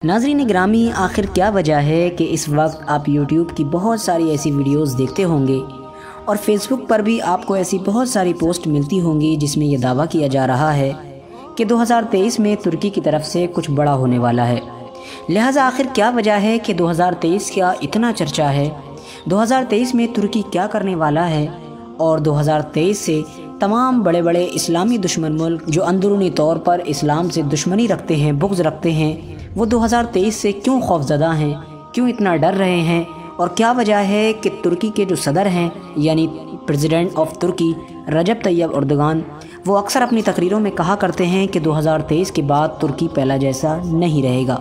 ناظرین گرامی، آخر کیا وجہ ہے کہ اس وقت آپ یوٹیوب کی بہت ساری ایسی ویڈیوز دیکھتے ہوں گے اور فیس بک پر بھی آپ کو ایسی بہت ساری پوسٹ ملتی ہوں گی جس میں یہ دعویٰ کیا جا رہا ہے کہ 2023 میں ترکی کی طرف سے کچھ بڑا ہونے والا ہے۔ لہٰذا آخر کیا وجہ ہے کہ 2023 کا اتنا چرچا ہے، 2023 میں ترکی کیا کرنے والا ہے، اور 2023 سے تمام بڑے بڑے اسلامی دشمن ملک جو اندرونی طور پر اسلام سے دشمنی رکھتے ہیں، بغض رکھتے ہیں، وہ 2023 سے کیوں خوفزدہ ہیں، کیوں اتنا ڈر رہے ہیں، اور کیا وجہ ہے کہ ترکی کے جو صدر ہیں یعنی president of Turkey Recep Tayyip Erdogan, وہ اکثر اپنی تقریروں میں کہا کرتے ہیں کہ 2023 کے بعد ترکی پہلا جیسا نہیں رہے گا۔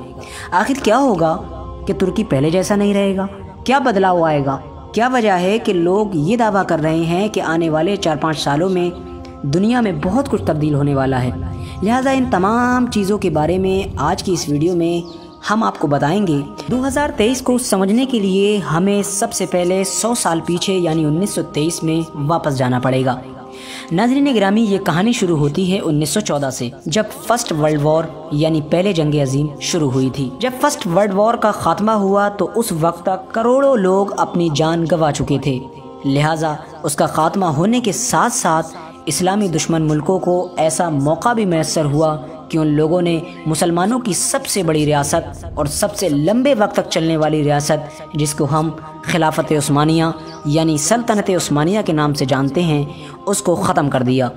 آخر کیا ہوگا کہ ترکی پہلے جیسا نہیں رہے گا؟ کیا بدلاؤ آئے گا؟ کیا وجہ ہے کہ لوگ یہ دعویٰ کر رہے ہیں کہ آنے والے 4-5 سالوں میں دنیا میں بہت کچھ تبدیل ہونے والا ہے؟ لہٰذا ان تمام چیزوں کے بارے میں آج کی اس ویڈیو میں ہم آپ کو بتائیں گے۔ 2023 کو سمجھنے کے لیے ہمیں سب سے پہلے 100 سال پیچھے یعنی 1923 میں واپس جانا پڑے گا۔ ناظرین گرامی، یہ کہانی شروع ہوتی ہے 1914 سے، جب فرسٹ ورلڈ وار یعنی پہلے جنگ عظیم شروع ہوئی تھی۔ جب فرسٹ ورلڈ وار کا خاتمہ ہوا تو اس وقت تک کروڑوں لوگ اپنی جان گنوا چکے تھے۔ لہٰذا اس کا خاتمہ ہونے کے ساتھ ساتھ اسلامی دشمن ملکوں کو ایسا موقع بھی میسر ہوا کہ ان لوگوں نے مسلمانوں کی سب سے بڑی ریاست اور سب سے لمبے وقت تک چلنے والی ریاست، جس کو ہم خلافت عثمانیہ یعنی سلطنت عثمانیہ کے نام سے جانتے ہیں، اس کو ختم کر دیا۔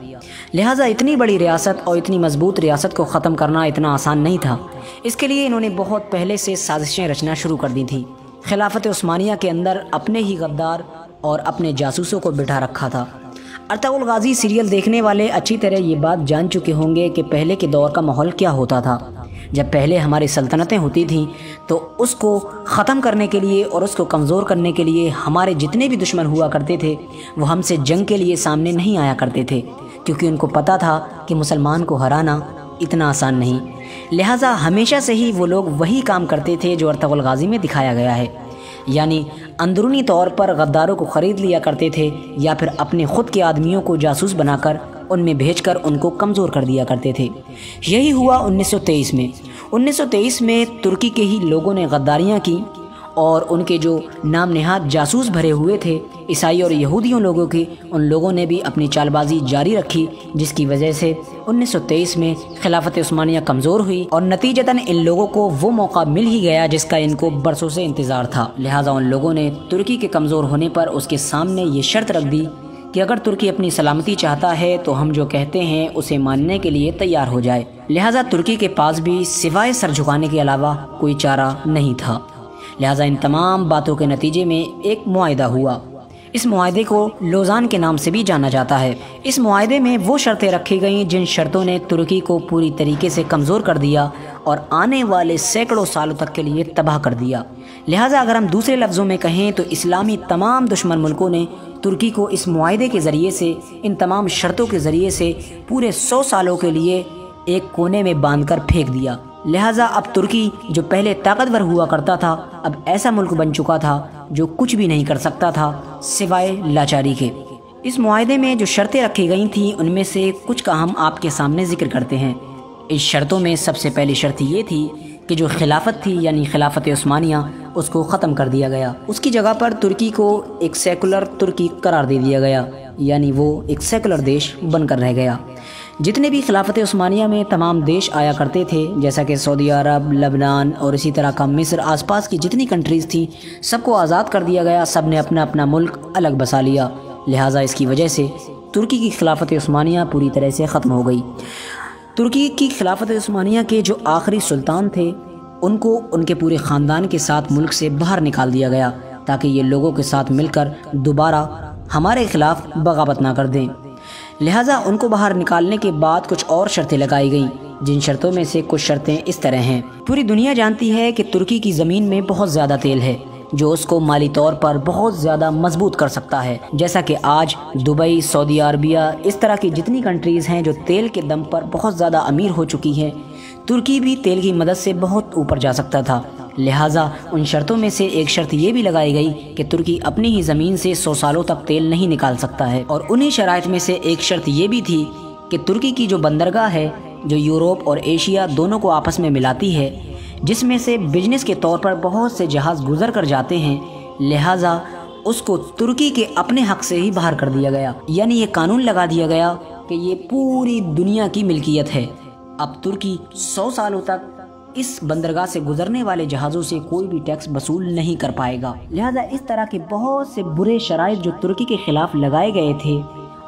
لہٰذا اتنی بڑی ریاست اور اتنی مضبوط ریاست کو ختم کرنا اتنا آسان نہیں تھا۔ اس کے لیے انہوں نے بہت پہلے سے سازشیں رچنا شروع کر دی تھیں۔ خلافت عثمانیہ کے اندر اپنے ہی غدار اور اپنے جاسوسوں کو بٹھا رکھا تھا۔ ارطغرل غازی سیریل دیکھنے والے اچھی طرح یہ بات جان چکے ہوں گے کہ پہلے کے دور کا ماحول کیا ہوتا تھا۔ جب پہلے ہماری سلطنتیں ہوتی تھیں تو اس کو ختم کرنے کے لیے اور اس کو کمزور کرنے کے لیے ہمارے جتنے بھی دشمن ہوا کرتے تھے وہ ہم سے جنگ کے لیے سامنے نہیں آیا کرتے تھے، کیونکہ ان کو پتہ تھا کہ مسلمان کو ہرانا اتنا آسان نہیں۔ لہٰذا ہمیشہ سے ہی وہ لوگ وہی کام کرتے تھے جو ارطغرل غازی میں دکھایا گیا ہے، یعنی اندرونی طور پر غداروں کو خرید لیا کرتے تھے یا پھر اپنے خود کے آدمیوں کو جاسوس بنا کر ان میں بھیج کر ان کو کمزور کر دیا کرتے تھے۔ یہی ہوا 1923 میں۔ 1923 میں ترکی کے ہی لوگوں نے غداریاں کی اور ان کے جو نام نہاد جاسوس بھرے ہوئے تھے عیسائی اور یہودیوں لوگوں کے، ان لوگوں نے بھی اپنی چال بازی جاری رکھی، جس کی وجہ سے 1923 میں خلافت عثمانیہ کمزور ہوئی اور نتیجتاً ان لوگوں کو وہ موقع مل ہی گیا جس کا ان کو برسوں سے انتظار تھا۔ لہٰذا ان لوگوں نے ترکی کے کمزور ہونے پر اس کے سامنے یہ شرط رکھ دی کہ اگر ترکی اپنی سلامتی چاہتا ہے تو ہم جو کہتے ہیں اسے ماننے کے لیے تیار ہو جائے۔ لہٰذا ترکی کے پاس بھی سوائے سر جھکانے کے علاوہ کوئی چارہ نہیں تھا۔ لہٰذا ان تمام باتوں کے نتیجے میں ایک معاہدہ ہوا۔ اس معاہدے کو لوزان کے نام سے بھی جانا جاتا ہے۔ اس معاہدے میں وہ شرطیں رکھی گئیں جن شرطوں نے ترکی کو پوری طریقے سے کمزور کر دیا اور آنے والے سینکڑوں سالوں تک کے لیے تباہ کر دیا۔ لہٰذا اگر ہم دوسرے لفظوں میں کہیں تو اسلامی تمام دشمن ملکوں نے ترکی کو اس معاہدے کے ذریعے سے، ان تمام شرطوں کے ذریعے سے پورے 100 سالوں کے لیے ایک کونے میں باندھ کر پھینک دیا۔ لہٰذا اب ترکی جو پہلے طاقتور ہوا کرتا تھا اب ایسا ملک بن چکا تھا جو کچھ بھی نہیں کر سکتا تھا سوائے لاچاری کے۔ اس معاہدے میں جو شرطیں رکھی گئی تھیں ان میں سے کچھ کا ہم آپ کے سامنے ذکر کرتے ہیں۔ اس شرطوں میں سب سے پہلی شرط یہ تھی کہ جو خلافت تھی یعنی خلافت عثمانیہ، اس کو ختم کر دیا گیا۔ اس کی جگہ پر ترکی کو ایک سیکولر ترکی قرار دے دیا گیا، یعنی وہ ایک سیکولر دیش بن کر رہ گیا۔ جتنے بھی خلافت عثمانیہ میں تمام دیش آیا کرتے تھے، جیسا کہ سعودی عرب، لبنان اور اسی طرح کا مصر، آس پاس کی جتنی کنٹریز تھیں، سب کو آزاد کر دیا گیا، سب نے اپنا اپنا ملک الگ بسا لیا۔ لہٰذا اس کی وجہ سے ترکی کی خلافت عثمانیہ پوری طرح سے ختم ہو گئی۔ ترکی کی خلافت عثمانیہ کے جو آخری سلطان تھے ان کو ان کے پورے خاندان کے ساتھ ملک سے باہر نکال دیا گیا تاکہ یہ لوگوں کے ساتھ مل کر دوبارہ ہمارے خلاف بغاوت نہ کر دیں۔ لہٰذا ان کو باہر نکالنے کے بعد کچھ اور شرطیں لگائی گئیں، جن شرطوں میں سے کچھ شرطیں اس طرح ہیں۔ پوری دنیا جانتی ہے کہ ترکی کی زمین میں بہت زیادہ تیل ہے جو اس کو مالی طور پر بہت زیادہ مضبوط کر سکتا ہے، جیسا کہ آج دبئی، سعودی عربیہ، اس طرح کی جتنی کنٹریز ہیں جو تیل کے دم پر بہت زیادہ امیر ہو چکی ہیں، ترکی بھی تیل کی مدد سے بہت اوپر جا سکتا تھا۔ لہٰذا ان شرطوں میں سے ایک شرط یہ بھی لگائی گئی کہ ترکی اپنی ہی زمین سے 100 سالوں تک تیل نہیں نکال سکتا ہے، اور انہی شرائط میں سے ایک شرط یہ بھی تھی کہ ترکی کی جو بندرگاہ ہے جو یورپ اور ایشیا دونوں کو آپس میں ملاتی ہے، جس میں سے بزنس کے طور پر بہت سے جہاز گزر کر جاتے ہیں، لہٰذا اس کو ترکی کے اپنے حق سے ہی باہر کر دیا گیا۔ یعنی یہ قانون لگا دیا گیا کہ یہ پوری دنیا کی ملکیت ہے۔ اب ترکی 100 سالوں تک اس بندرگاہ سے گزرنے والے جہازوں سے کوئی بھی ٹیکس وصول نہیں کر پائے گا۔ لہٰذا اس طرح کے بہت سے برے شرائط جو ترکی کے خلاف لگائے گئے تھے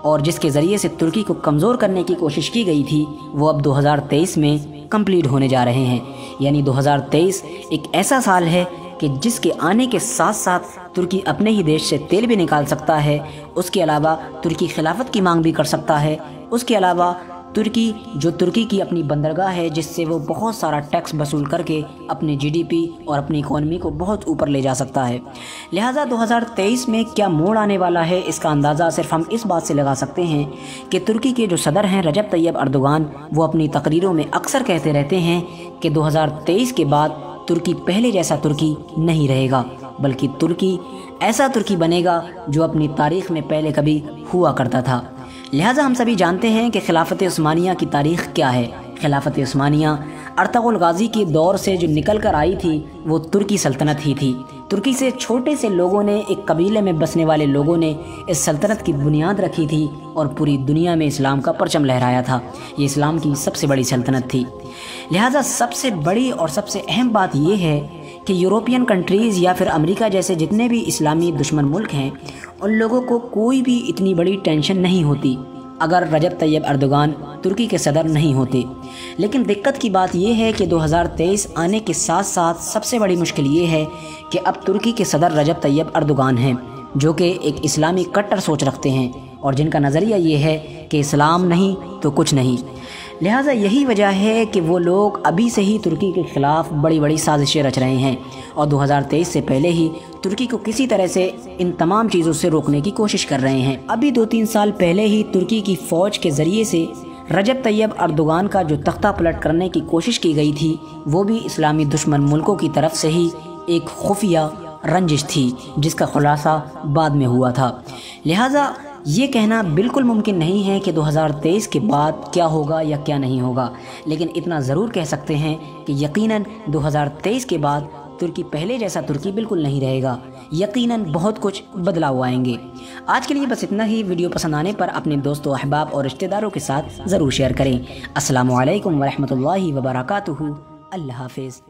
اور جس کے ذریعے سے ترکی کو کمزور کرنے کی کوشش کی گئی تھی، وہ اب 2023 میں کمپلیٹ ہونے جا رہے ہیں۔ یعنی 2023 ایک ایسا سال ہے کہ جس کے آنے کے ساتھ ساتھ ترکی اپنے ہی دیش سے تیل بھی نکال سکتا ہے، اس کے علاوہ ترکی خلافت کی مانگ بھی کر سکتا ہے، اس کے علاوہ ترکی کی اپنی بندرگاہ ہے جس سے وہ بہت سارا ٹیکس وصول کر کے اپنے جی ڈی پی اور اپنی اکانومی کو بہت اوپر لے جا سکتا ہے۔ لہٰذا 2023 میں کیا موڑ آنے والا ہے، اس کا اندازہ صرف ہم اس بات سے لگا سکتے ہیں کہ ترکی کے جو صدر ہیں رجب طیب اردوغان، وہ اپنی تقریروں میں اکثر کہتے رہتے ہیں کہ 2023 کے بعد ترکی پہلے جیسا ترکی نہیں رہے گا، بلکہ ترکی ایسا ترکی بنے گا جو اپنی تاریخ میں پہلے کبھی ہوا کرتا تھا۔ لہٰذا ہم سبھی جانتے ہیں کہ خلافت عثمانیہ کی تاریخ کیا ہے۔ خلافت عثمانیہ ارطغرل غازی کے دور سے جو نکل کر آئی تھی وہ ترکی سلطنت ہی تھی۔ ترکی سے چھوٹے سے لوگوں نے، ایک قبیلے میں بسنے والے لوگوں نے اس سلطنت کی بنیاد رکھی تھی اور پوری دنیا میں اسلام کا پرچم لہرایا تھا۔ یہ اسلام کی سب سے بڑی سلطنت تھی۔ لہٰذا سب سے بڑی اور سب سے اہم بات یہ ہے کہ یورپین کنٹریز یا پھر امریکہ جیسے جتنے بھی اسلامی دشمن ملک ہیں، ان لوگوں کو کوئی بھی اتنی بڑی ٹینشن نہیں ہوتی اگر رجب طیب اردوغان ترکی کے صدر نہیں ہوتے۔ لیکن دقت کی بات یہ ہے کہ 2023 آنے کے ساتھ ساتھ سب سے بڑی مشکل یہ ہے کہ اب ترکی کے صدر رجب طیب اردوغان ہیں، جو کہ ایک اسلامی کٹر سوچ رکھتے ہیں اور جن کا نظریہ یہ ہے کہ اسلام نہیں تو کچھ نہیں۔ لہٰذا یہی وجہ ہے کہ وہ لوگ ابھی سے ہی ترکی کے خلاف بڑی بڑی سازشیں رچ رہے ہیں اور 2023 سے پہلے ہی ترکی کو کسی طرح سے ان تمام چیزوں سے روکنے کی کوشش کر رہے ہیں۔ ابھی 2-3 سال پہلے ہی ترکی کی فوج کے ذریعے سے رجب طیب اردوغان کا جو تختہ پلٹ کرنے کی کوشش کی گئی تھی، وہ بھی اسلامی دشمن ملکوں کی طرف سے ہی ایک خفیہ رنجش تھی جس کا خلاصہ بعد میں ہوا تھا۔ لہٰذا یہ کہنا بالکل ممکن نہیں ہے کہ 2023 کے بعد کیا ہوگا یا کیا نہیں ہوگا، لیکن اتنا ضرور کہہ سکتے ہیں کہ یقیناً 2023 کے بعد ترکی پہلے جیسا ترکی بالکل نہیں رہے گا، یقیناً بہت کچھ بدلاؤ آئیں گے۔ آج کے لیے بس اتنا ہی۔ ویڈیو پسند آنے پر اپنے دوستوں، احباب اور رشتہ داروں کے ساتھ ضرور شیئر کریں۔ السلام علیکم ورحمۃ اللہ وبرکاتہ۔ اللہ حافظ۔